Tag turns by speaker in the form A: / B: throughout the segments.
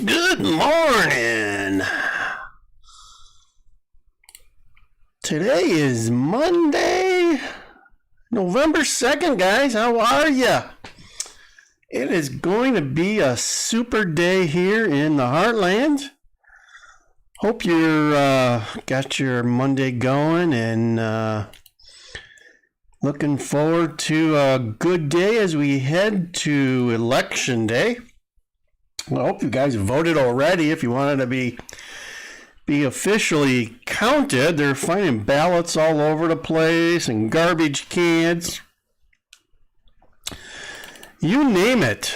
A: Good morning. Today is Monday, November 2nd, guys. How are ya? It is going to be a super day here in the Heartland. Hope you're got your Monday going and looking forward to a good day as we head to Election Day. I hope you guys voted already. If you wanted to be officially counted, they're finding ballots all over the place and garbage cans. You name it.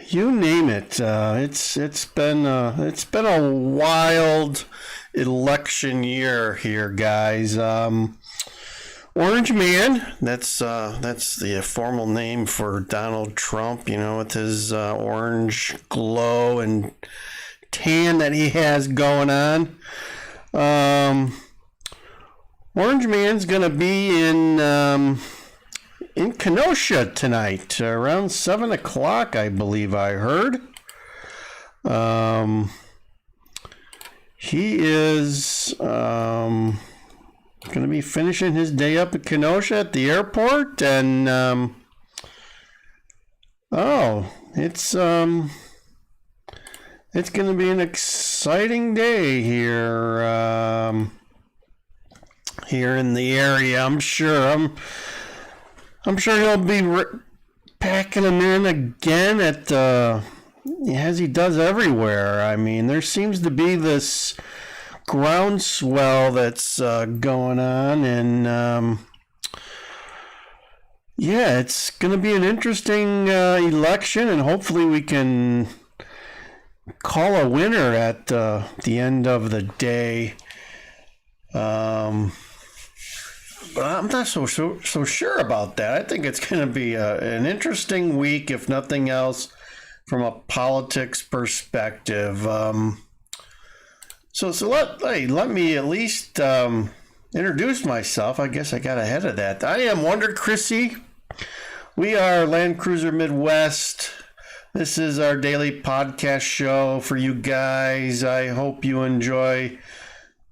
A: It's been a wild election year here, guys. Orange Man, that's the formal name for Donald Trump, with his orange glow and tan that he has going on. Orange Man's gonna be in Kenosha tonight around 7 o'clock, I believe I heard. He is going to be finishing his day up in Kenosha at the airport, and it's going to be an exciting day here in the area. I'm sure he'll be packing them in again as he does everywhere. I mean, there seems to be this groundswell that's going on, and it's going to be an interesting election, and hopefully we can call a winner at the end of the day. But I'm not so sure about that. I think it's going to be an interesting week, if nothing else, from a politics perspective. So let me at least introduce myself. I guess I got ahead of that. I am Wonder Chrissy. We are Land Cruiser Midwest. This is our daily podcast show for you guys. I hope you enjoy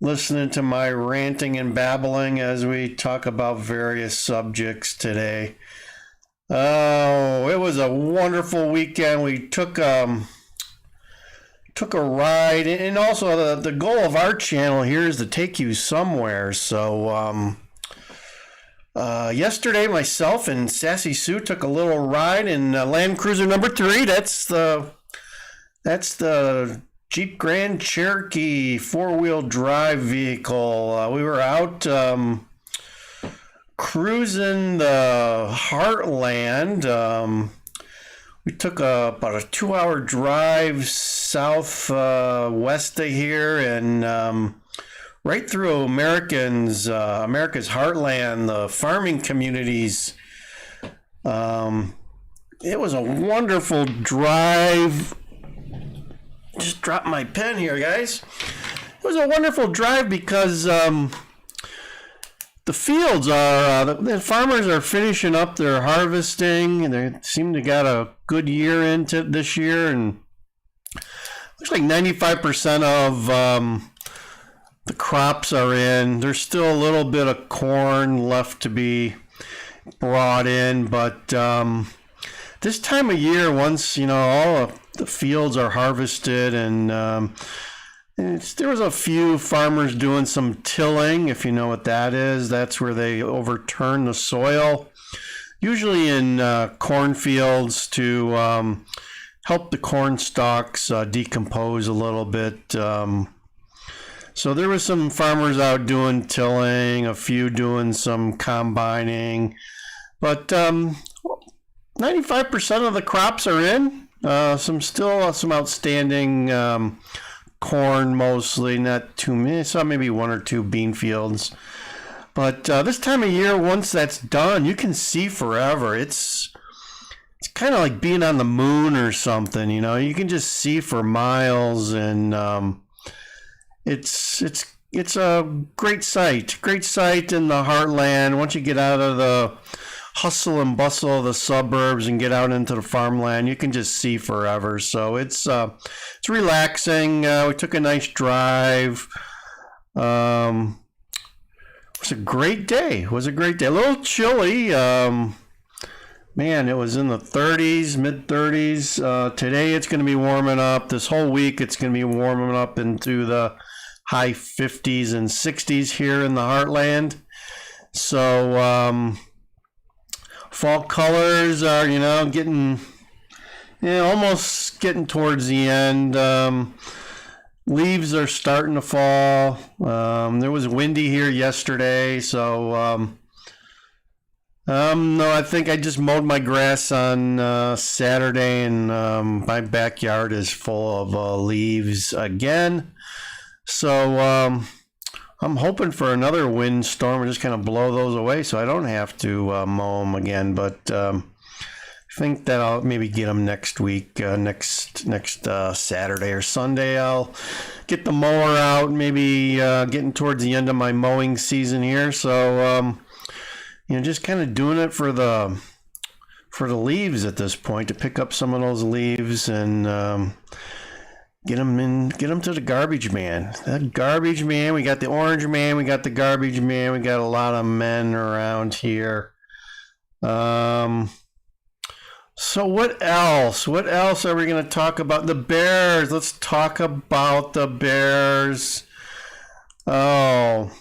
A: listening to my ranting and babbling as we talk about various subjects today. Oh, it was a wonderful weekend. We took a ride, and also the goal of our channel here is to take you somewhere. So yesterday, myself and Sassy Sue took a little ride in Land Cruiser number 3. That's the Jeep Grand Cherokee 4-wheel drive vehicle. We were out cruising the Heartland. We took about a 2-hour drive southwest of here, and right through America's heartland, the farming communities. It was a wonderful drive. Just dropped my pen here, guys. It was a wonderful drive because the fields are, the farmers are finishing up their harvesting, and they seem to got a good year into this year, and looks like 95% of the crops are in. There's still a little bit of corn left to be brought in, but this time of year, once all of the fields are harvested, and there was a few farmers doing some tilling, if you know what that is. That's where they overturn the soil, usually in cornfields, to help the corn stalks decompose a little bit. So there was some farmers out doing tilling, a few doing some combining, but 95% of the crops are in. Some outstanding corn, mostly, not too many. Saw maybe 1 or 2 bean fields. But this time of year, once that's done, you can see forever. It's kind of like being on the moon or something. You can just see for miles, and it's a great sight in the heartland. Once you get out of the hustle and bustle of the suburbs and get out into the farmland, you can just see forever. So it's relaxing. We took a nice drive. It was a great day. It was a great day. A little chilly. Man, it was in the 30s, mid 30s. Today it's going to be warming up. This whole week it's going to be warming up into the high 50s and 60s here in the heartland. So fall colors are, getting, almost getting towards the end. Leaves are starting to fall. There was windy here yesterday, so no, I think I just mowed my grass on Saturday, and my backyard is full of leaves again. So I'm hoping for another windstorm and just kind of blow those away so I don't have to mow them again. But I think that I'll maybe get them next week, next Saturday or Sunday. I'll get the mower out, maybe getting towards the end of my mowing season here. So just kind of doing it for the leaves at this point, to pick up some of those leaves and get them to the garbage man. That garbage man. We got the orange man. We got the garbage man. We got a lot of men around here. So what else? What else are we going to talk about? The Bears. Let's talk about the Bears. Oh.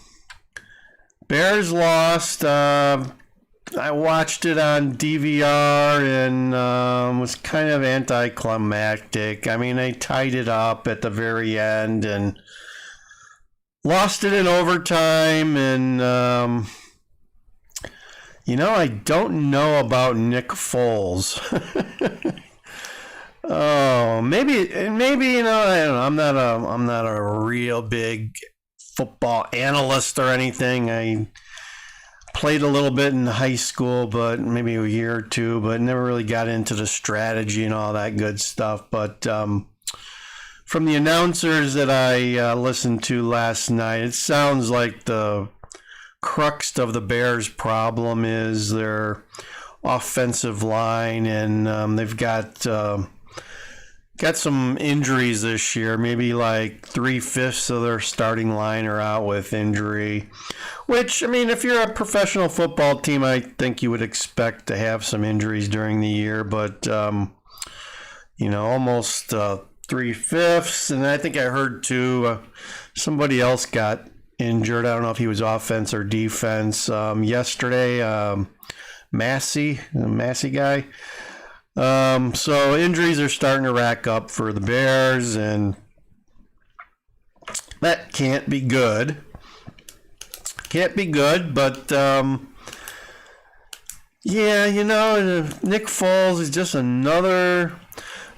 A: Bears lost. I watched it on DVR and was kind of anticlimactic. I mean, they tied it up at the very end and lost it in overtime. And, I don't know about Nick Foles. Oh, maybe, I don't know. I'm not a real big football analyst or anything. I played a little bit in high school, but maybe a year or two, but never really got into the strategy and all that good stuff. But from the announcers that I listened to last night, it sounds like the crux of the Bears' problem is their offensive line, and they've got some injuries this year. Maybe like 3/5 of their starting line are out with injury, which, I mean, if you're a professional football team, I think you would expect to have some injuries during the year, but almost 3/5. And I think I heard too, somebody else got injured. I don't know if he was offense or defense yesterday. Massey guy. So injuries are starting to rack up for the Bears, and that can't be good. Can't be good, but Nick Foles is just another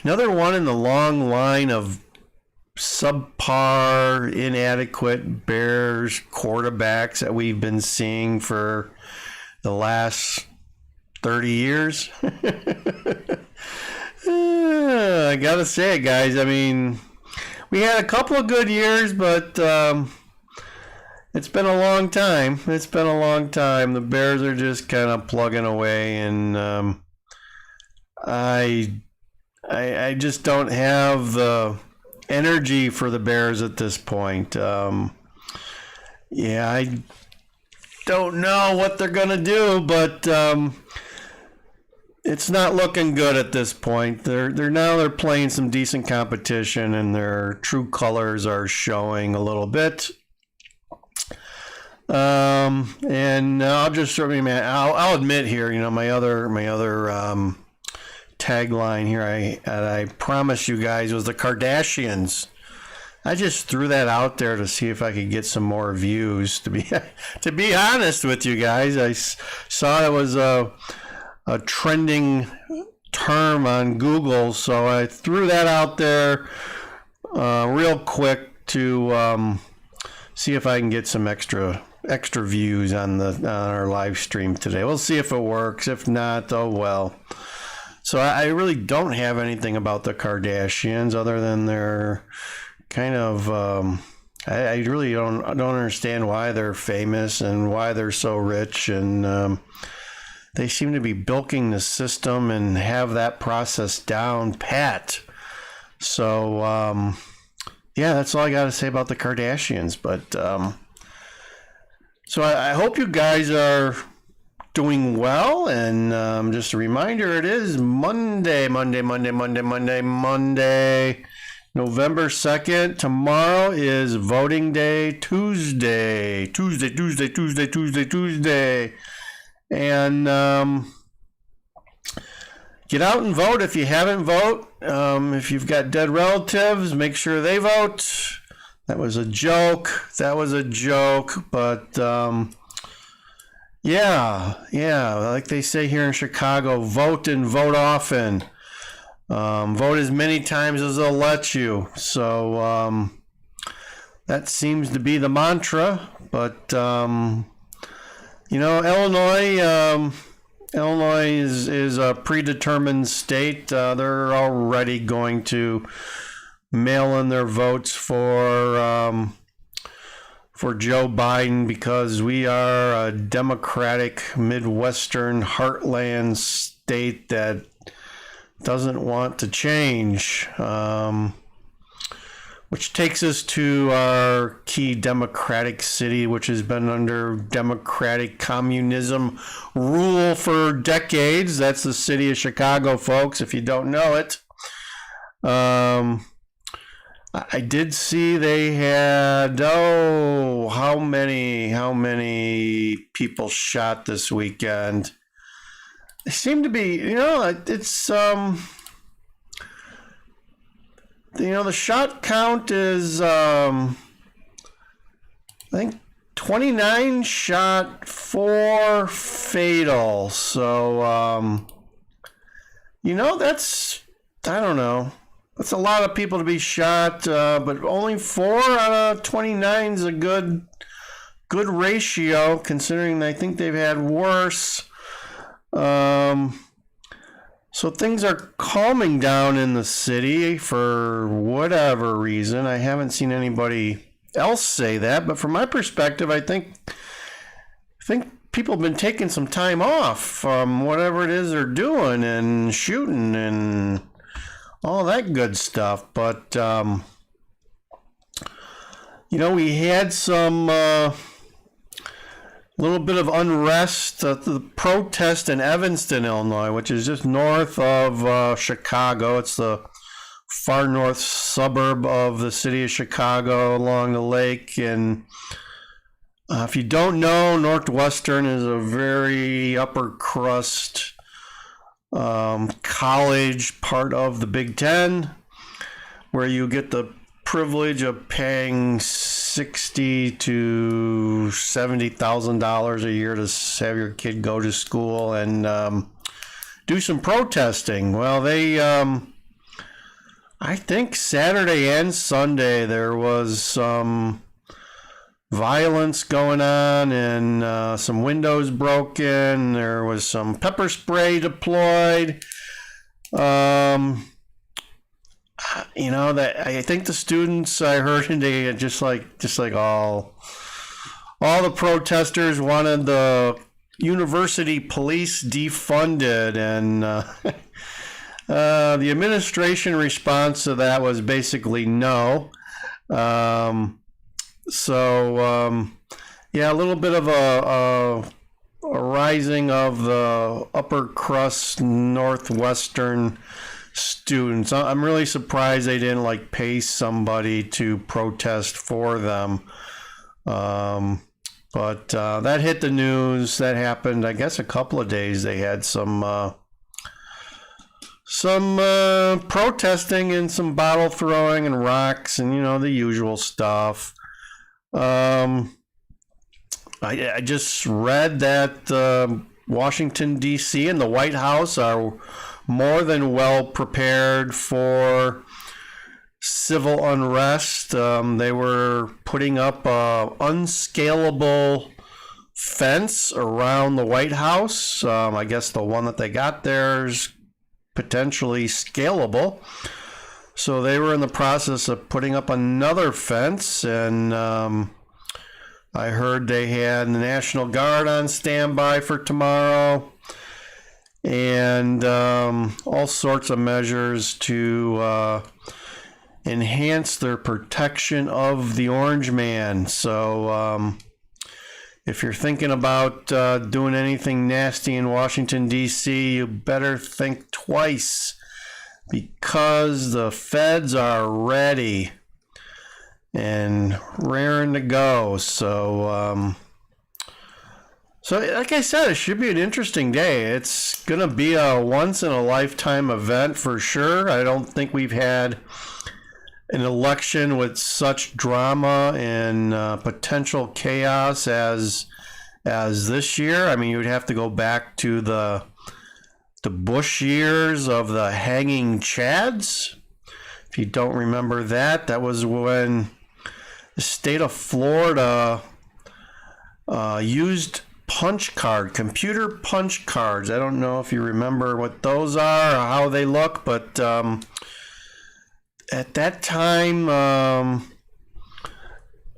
A: one in the long line of subpar, inadequate Bears quarterbacks that we've been seeing for the last 30 years. I gotta say it, guys. I mean, we had a couple of good years, but it's been a long time. The Bears are just kind of plugging away, and I just don't have the energy for the Bears at this point. I don't know what they're gonna do, but it's not looking good at this point. They're playing some decent competition, and their true colors are showing a little bit. And I'll admit here, my other tagline here I promised you guys was the Kardashians. I just threw that out there to see if I could get some more views. To be honest with you guys, I saw it was a trending term on Google, so I threw that out there real quick to see if I can get some extra views on our live stream today. We'll see if it works. If not, oh well. So I really don't have anything about the Kardashians other than they're kind of I really don't understand why they're famous and why they're so rich, and they seem to be bilking the system and have that process down pat. So, yeah, that's all I got to say about the Kardashians. But so I hope you guys are doing well. And just a reminder, it is Monday, November 2nd. Tomorrow is voting day, Tuesday. And get out and vote if you haven't voted. If you've got dead relatives, make sure they vote. That was a joke. But yeah, like they say here in Chicago, vote and vote often. Vote as many times as they'll let you. So that seems to be the mantra. But Illinois is a predetermined state. They're already going to mail in their votes for Joe Biden because we are a democratic Midwestern heartland state that doesn't want to change. Which takes us to our key democratic city, which has been under democratic communism rule for decades. That's the city of Chicago, folks, if you don't know it. I did see they had, how many people shot this weekend? They seem to be, it's... the shot count is, I think 29 shot, 4 fatal. So, that's, I don't know. That's a lot of people to be shot, but only 4 out of 29 is a good ratio, considering I think they've had worse. So things are calming down in the city for whatever reason. I haven't seen anybody else say that, but from my perspective, I think people have been taking some time off from whatever it is they're doing and shooting and all that good stuff. But we had some little bit of unrest, the protest in Evanston, Illinois, which is just north of Chicago. It's the far north suburb of the city of Chicago along the lake. And if you don't know, Northwestern is a very upper crust college part of the Big Ten, where you get the privilege of paying $60,000 to $70,000 a year to have your kid go to school and do some protesting. Well, they, I think Saturday and Sunday there was some violence going on and some windows broken. There was some pepper spray deployed. That I think the students I heard today, just like all the protesters wanted the university police defunded, and the administration response to that was basically no. Yeah, a little bit of a rising of the upper crust Northwestern students. I'm really surprised they didn't pay somebody to protest for them. But that hit the news. That happened, I guess, a couple of days. They had some protesting and some bottle throwing and rocks and the usual stuff. I just read that Washington D.C. and the White House are more than well prepared for civil unrest. They were putting up a unscalable fence around the White House. I guess the one that they got there is potentially scalable. So they were in the process of putting up another fence, and I heard they had the National Guard on standby for tomorrow. and all sorts of measures to enhance their protection of the orange man. So if you're thinking about doing anything nasty in Washington, D.C., you better think twice, because the feds are ready and raring to go. So like I said, it should be an interesting day. It's going to be a once-in-a-lifetime event for sure. I don't think we've had an election with such drama and potential chaos as this year. I mean, you would have to go back to the Bush years of the hanging chads. If you don't remember that, that was when the state of Florida used computer punch cards. I don't know if you remember what those are or how they look, but at that time, the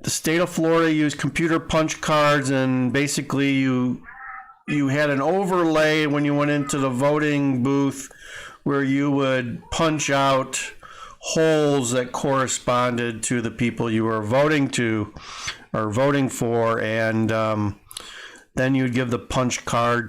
A: state of Florida used computer punch cards, and basically you had an overlay when you went into the voting booth where you would punch out holes that corresponded to the people you were voting to or voting for, and then you'd give the punch card